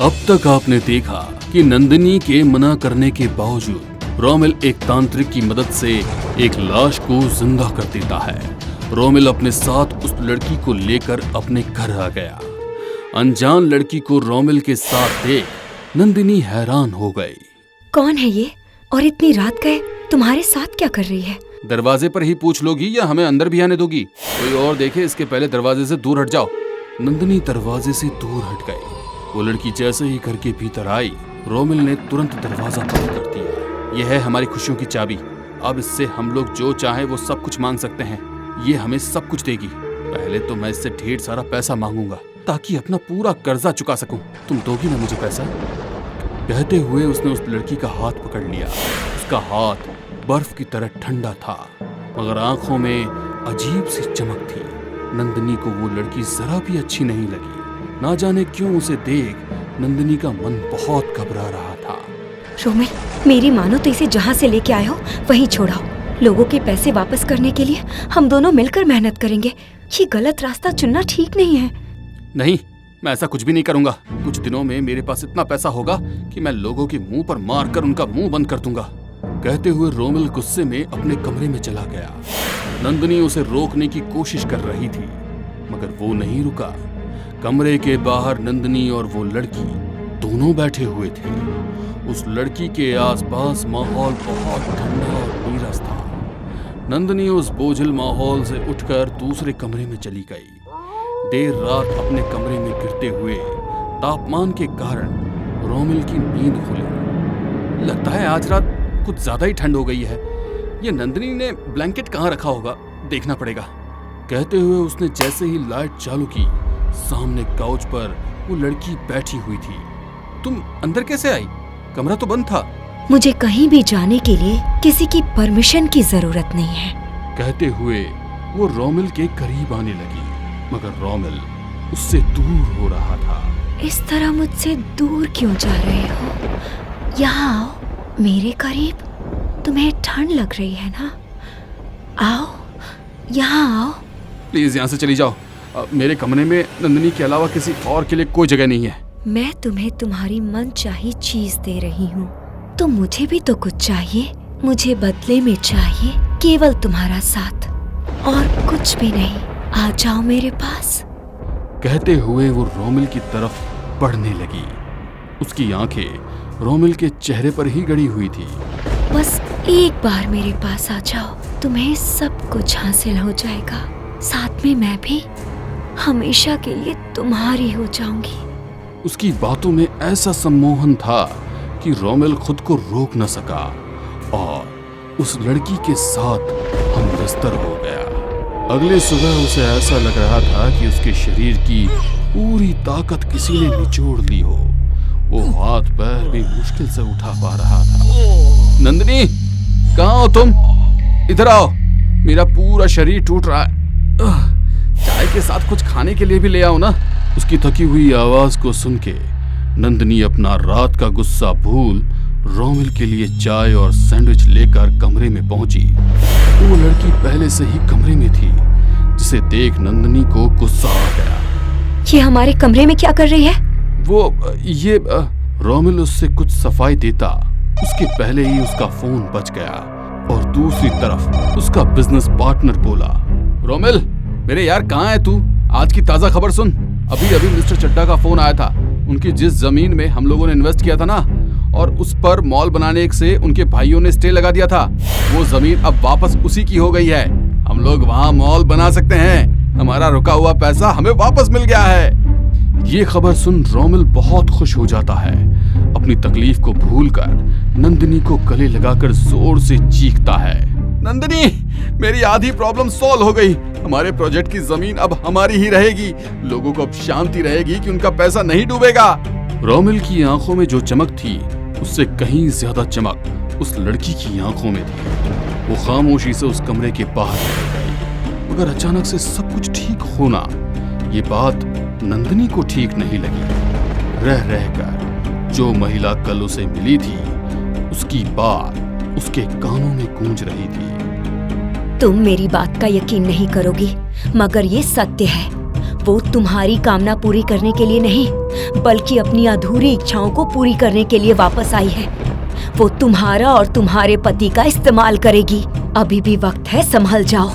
अब तक आपने देखा कि नंदिनी के मना करने के बावजूद रोमिल एक तांत्रिक की मदद से एक लाश को जिंदा कर देता है। रोमिल अपने साथ उस लड़की को लेकर अपने घर आ गया। अनजान लड़की को रोमिल के साथ देख नंदिनी हैरान हो गई। कौन है ये और इतनी रात गए तुम्हारे साथ क्या कर रही है? दरवाजे पर ही पूछ लोगी या हमें अंदर भी आने दोगी? कोई और देखे इसके पहले दरवाजे से दूर हट जाओ। नंदिनी दरवाजे से दूर हट गई। वो लड़की जैसे ही घर के भीतर आई, रोमिल ने तुरंत दरवाजा बंद कर दिया। यह है हमारी खुशियों की चाबी। अब इससे हम लोग जो चाहे वो सब कुछ मांग सकते हैं। ये हमें सब कुछ देगी। पहले तो मैं इससे ढेर सारा पैसा मांगूंगा ताकि अपना पूरा कर्जा चुका सकूं। तुम दोगी ना मुझे पैसा? कहते हुए उसने उस लड़की का हाथ पकड़ लिया। उसका हाथ बर्फ की तरह ठंडा था, मगर आंखों में अजीब सी चमक थी। नंदिनी को वो लड़की जरा भी अच्छी नहीं लगी। ना जाने क्यों उसे देख नंदिनी का मन बहुत घबरा रहा था। रोमिल, मेरी मानो तो इसे जहाँ से लेके आए हो वहीं छोड़ाओ। लोगों के पैसे वापस करने के लिए हम दोनों मिलकर मेहनत करेंगे। ये गलत रास्ता चुनना ठीक नहीं है। नहीं, मैं ऐसा कुछ भी नहीं करूंगा। कुछ दिनों में मेरे पास इतना पैसा होगा कि मैं लोगों के मुंह पर मारकर उनका मुंह बंद कर दूंगा। कहते हुए रोमिल गुस्से में अपने कमरे में चला गया। नंदिनी उसे रोकने की कोशिश कर रही थी, मगर वो नहीं रुका। कमरे के बाहर नंदिनी और वो लड़की दोनों बैठे हुए थे। उस लड़की के आसपास माहौल बहुत ठंडा और नीरस था। नंदिनी उस बोझिल माहौल से उठकर दूसरे कमरे में चली गई। देर रात अपने कमरे में गिरते हुए तापमान के कारण रोमिल की नींद खुली। लगता है आज रात कुछ ज्यादा ही ठंड हो गई है। ये नंदिनी ने ब्लैंकेट कहाँ रखा होगा, देखना पड़ेगा। कहते हुए उसने जैसे ही लाइट चालू की, सामने काउच पर वो लड़की बैठी हुई थी। तुम अंदर कैसे आई? कमरा तो बंद था। मुझे कहीं भी जाने के लिए किसी की परमिशन की जरूरत नहीं है। कहते हुए वो रोमिल के करीब आने लगी, मगर रोमिल उससे दूर हो रहा था। इस तरह मुझसे दूर क्यों जा रहे हो? यहाँ आओ मेरे करीब। तुम्हें ठंड लग रही है ना? आओ, यहाँ आओ। प्लीज यहाँ से चली जाओ। मेरे कमरे में नंदिनी के अलावा किसी और के लिए कोई जगह नहीं है। मैं तुम्हें तुम्हारी मनचाही चीज दे रही हूँ, तो मुझे भी तो कुछ चाहिए। मुझे बदले में चाहिए केवल तुम्हारा साथ और कुछ भी नहीं। आ जाओ मेरे पास। कहते हुए वो रोमिल की तरफ बढ़ने लगी। उसकी आंखें रोमिल के चेहरे पर ही गड़ी हुई थी। बस एक बार मेरे पास आ जाओ, तुम्हें सब कुछ हासिल हो जाएगा। साथ में मैं भी हमेशा के लिए तुम्हारी हो जाऊंगी। उसकी बातों में ऐसा सम्मोहन था कि रोमिल खुद को रोक न सका और उस लड़की के साथ हमदस्तर हो गया। अगले सुबह उसे ऐसा लग रहा था कि उसके शरीर की पूरी ताकत किसी ने निचोड़ ली हो। वो हाथ पैर भी मुश्किल से उठा पा रहा था। नंदिनी, कहाँ हो तुम? इधर आओ, मेरा पूरा शरीर टूट रहा है। चाय के साथ कुछ खाने के लिए भी ले आओ ना। उसकी थकी हुई आवाज को सुन के नंदिनी अपना रात का गुस्सा भूल रोमिल के लिए चाय और सैंडविच लेकर कमरे में पहुंची। वो लड़की पहले से ही कमरे में थी, जिसे देख नंदिनी को गुस्सा आ गया। ये हमारे कमरे में क्या कर रही है? रोमिल उससे कुछ सफाई देता, उसके पहले ही उसका फोन बज गया और दूसरी तरफ उसका बिजनेस पार्टनर बोला, रोमिल मेरे यार, कहाँ है तू? आज की ताजा खबर सुन। अभी अभी मिस्टर चड्डा का फोन आया था। उनकी जिस जमीन में हम लोगों ने इन्वेस्ट किया था ना, और उस पर मॉल बनाने से उनके भाइयों ने स्टे लगा दिया था, वो जमीन अब वापस उसी की हो गई है। हम लोग वहाँ मॉल बना सकते हैं। हमारा रुका हुआ पैसा हमें वापस मिल गया है। ये खबर सुन रोमिल बहुत खुश हो जाता है। अपनी तकलीफ को भूलकर नंदिनी को गले लगाकर जोर से चीखता है, नंदिनी, मेरी आधी प्रॉब्लम सॉल्व हो गई। हमारे प्रोजेक्ट की जमीन अब हमारी ही रहेगी। लोगों को अब शांति रहेगी कि उनका पैसा नहीं डूबेगा। रोमिल की आंखों में जो चमक थी, उससे कहीं ज्यादा चमक उस लड़की की आंखों में थी। वो खामोशी से उस कमरे के बाहर निकल गई, मगर अचानक से सब कुछ ठीक होना, ये बात नंदिनी को ठीक नहीं लगी। रह रहकर जो महिला कल उसे मिली थी, उसकी बात उसके कानों में गूंज रही थी। तुम मेरी बात का यकीन नहीं करोगी, मगर ये सत्य है। वो तुम्हारी कामना पूरी करने के लिए नहीं, बल्कि अपनी अधूरी इच्छाओं को पूरी करने के लिए वापस आई है। वो तुम्हारा और तुम्हारे पति का इस्तेमाल करेगी। अभी भी वक्त है, संभल जाओ।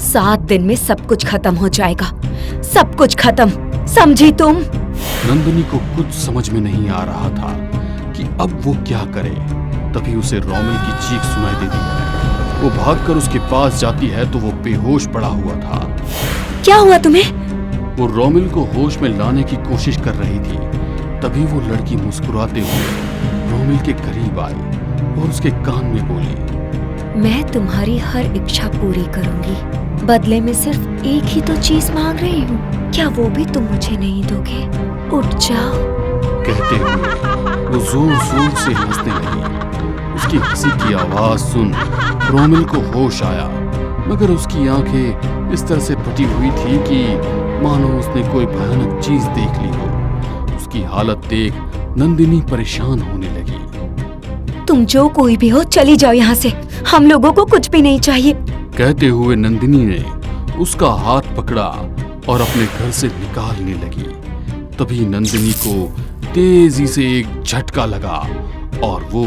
7 दिन में सब कुछ खत्म हो जाएगा, सब कुछ खत्म, समझी तुम? नंदिनी को कुछ समझ में नहीं आ रहा था कि अब वो क्या करे। तभी उसे रोमिल की चीख सुनाई देती है। वो भागकर उसके पास जाती है तो वो बेहोश पड़ा हुआ था। क्या हुआ तुम्हें? वो रोमिल को होश में लाने की कोशिश कर रही थी। तभी वो लड़की मुस्कुराते हुए रोमिल के करीब आई और उसके कान में बोली, मैं तुम्हारी हर इच्छा पूरी करूंगी। बदले में सिर्फ एक ही तो चीज मांग रही हूँ। क्या वो भी तुम मुझे नहीं दोगे? उठ जाओ। कहते हुए वो जोर जोर से हंसने लगी। उसकी हंसी की आवाज सुन रोमिल को होश आया, मगर उसकी आंखें इस तरह से फटी हुई थी कि मानो उसने कोई भयानक चीज देख ली हो। उसकी हालत देख नंदिनी परेशान होने लगी। तुम जो कोई भी हो, चली जाओ यहाँ से। हम लोगों को कुछ भी नहीं चाहिए। कहते हुए नंदिनी ने उसका हाथ पकड़ा और अपने घर से निकालने लगी। तभी नंदिनी को तेजी से एक झटका लगा और वो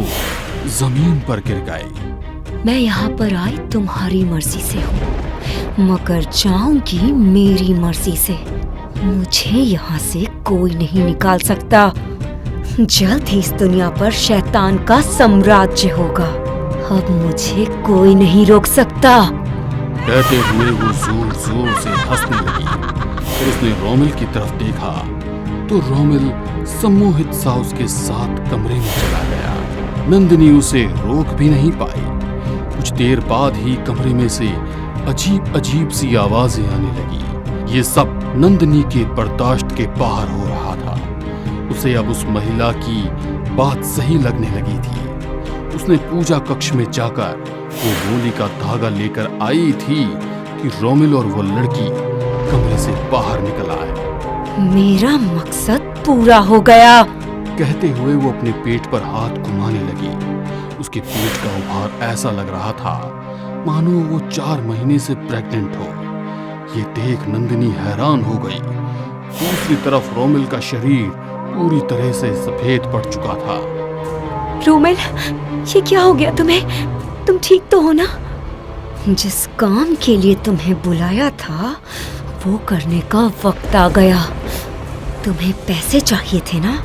जमीन पर गिर गई। मैं यहाँ पर आई तुम्हारी मर्जी से हूँ, मगर जाऊंगी मेरी मर्जी से। मुझे यहाँ से कोई नहीं निकाल सकता। जल्द ही इस दुनिया पर शैतान का साम्राज्य होगा। अब मुझे कोई नहीं रोक सकता। कहते हुए वो जोर जोर से हंसने लगी। फिर उसने रोमिल की तरफ देखा तो रोमिल सम्मोहित सा उसके साथ कमरे में चला गया। नंदिनी उसे रोक भी नहीं पाई। कुछ देर बाद ही कमरे में से अजीब अजीब सी आवाजें आने लगी। ये सब नंदिनी के बर्दाश्त के बाहर हो रहा था। उसे अब उस महिला की बात सही लगने लगी थी। उसने पूजा कक्ष में जाकर वो मूली का धागा लेकर आई थी कि रोमिल और वो लड़की कमरे से बाहर निकल आए। मेरा मकसद पूरा हो गया। कहते हुए वो अपने पेट पर हाथ घुमाने लगी। उसके पेट का उभार ऐसा लग रहा था मानो वो 4 महीने से प्रेग्नेंट हो। ये देख नंदिनी हैरान हो गई। दूसरी तरफ रोमिल का शरीर पूरी तरह से सफेद पड़ चुका था। रोमिल, ये क्या हो गया तुम्हें? तुम ठीक तो हो ना? जिस काम के लिए तुम्हें बुलाया था वो करने का वक्त आ गया। तुम्हें पैसे चाहिए थे ना?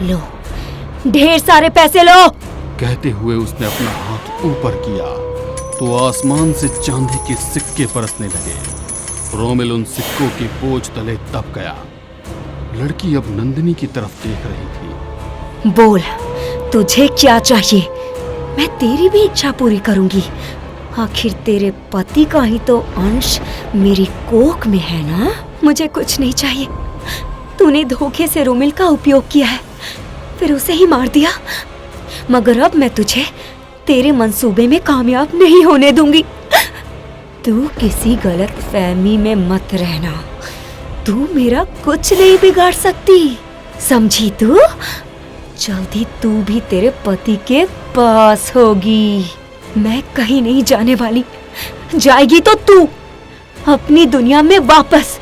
लो, ढेर सारे पैसे लो। कहते हुए उसने अपना हाथ ऊपर किया तो आसमान से चांदी के सिक्के बरसने लगे। रोमिल उन सिक्कों के बोझ तले दब गया। लड़की अब नंदिनी की तरफ देख रही थी। बोल, तुझे क्या चाहिए? मैं तेरी भी इच्छा पूरी करूंगी। आखिर तेरे पति का ही तो अंश मेरी कोख में है ना? मुझे कुछ नहीं चाहिए। तूने धोखे से रोमिल का उपयोग किया है, फिर उसे ही मार दिया। मगर अब मैं तुझे तेरे मंसूबे में कामयाब नहीं होने दूंगी। तू किसी गलत फहमी में मत रहना। तू मेरा कुछ नहीं बिगाड़ सकती, समझी तू? जल्दी तू भी तेरे पति के पास होगी। मैं कहीं नहीं जाने वाली। जाएगी तो तू अपनी दुनिया में वापस।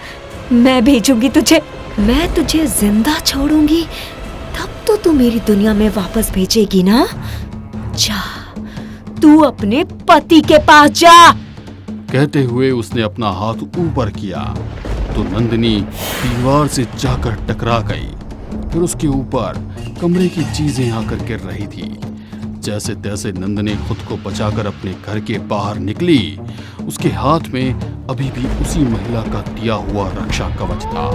मैं भेजूंगी तुझे। मैं तुझे जिंदा छोड़ूंगी तब तो तू मेरी दुनिया में वापस भेजेगी ना? जा, तू अपने पति के पास जा। कहते हुए उसने अपना हाथ ऊपर किया तो नंदिनी दीवार से जाकर टकरा गई। फिर उसके ऊपर कमरे की चीजें आकर गिर रही थी। जैसे तैसे नंदिनी खुद को बचाकर अपने घर के बाहर निकली। उसके हाथ में अभी भी उसी महिला का दिया हुआ रक्षा कवच था।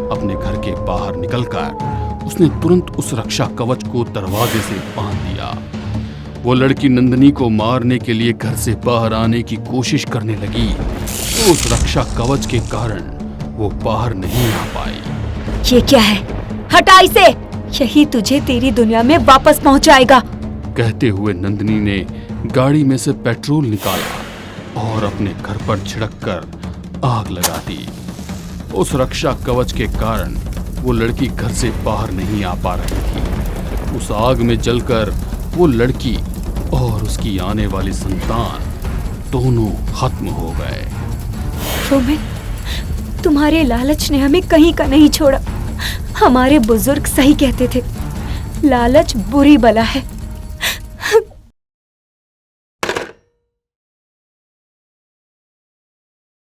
अपने घर के बाहर निकलकर उसने तुरंत उस रक्षा कवच को दरवाजे से बांध दिया। वो लड़की नंदिनी को मारने के लिए घर से बाहर आने की कोशिश करने लगी तो उस रक्षा कवच के कारण वो बाहर नहीं आ पाई। ये क्या है? हटा इसे। यही तुझे तेरी दुनिया में वापस पहुंचाएगा। कहते हुए नंदिनी ने गाड़ी में से पेट्रोल निकाला और अपने घर पर छिड़ककर आग लगा दी। उस रक्षा कवच के कारण वो लड़की घर से बाहर नहीं आ पा रही थी। उस आग में जलकर वो लड़की और उसकी आने वाली संतान दोनों खत्म हो गए। रोमिल, तुम्हारे लालच ने हमें कहीं का नहीं छोड़ा। हमारे बुजुर्ग सही कहते थे, लालच बुरी बला है।